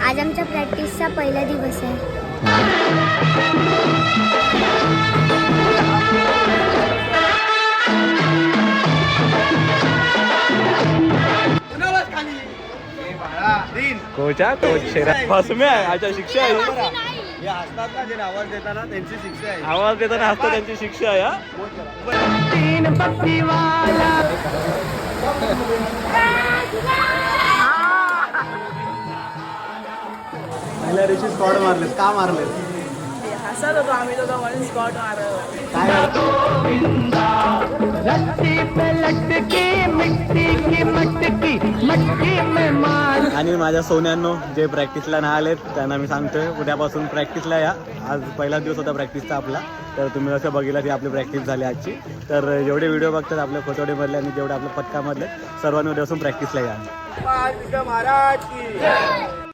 आज आमच्या प्रॅक्टिसचा पहिला दिवस आहे. कोचा कोच फसम्या अच्छा शिक्षा आहे. हे हसतात ना जे आवाज देताना त्यांची शिक्षा आहे. आवाज देताना हसतो त्यांची शिक्षा आहे. पहिल्या दिवशी स्कॉट मारलेत का मारलेत हसत होतो आम्ही दोघं म्हणून स्पॉट मारत. काय आणि माझ्या सोन्यांनो जे प्रॅक्टिसला नाही आलेत त्यांना मी सांगतोय उद्यापासून प्रॅक्टिसला या. आज पहिला दिवस होता प्रॅक्टिसचा आपला. तर तुम्ही असं बघितलं की आपली प्रॅक्टिस झाली आजची. तर जेवढे व्हिडिओ बघतात आपल्या खोटवडेमधले आणि जेवढे आपल्या पथकामधले सर्वांनी उद्यापासून प्रॅक्टिसला या. महाराज की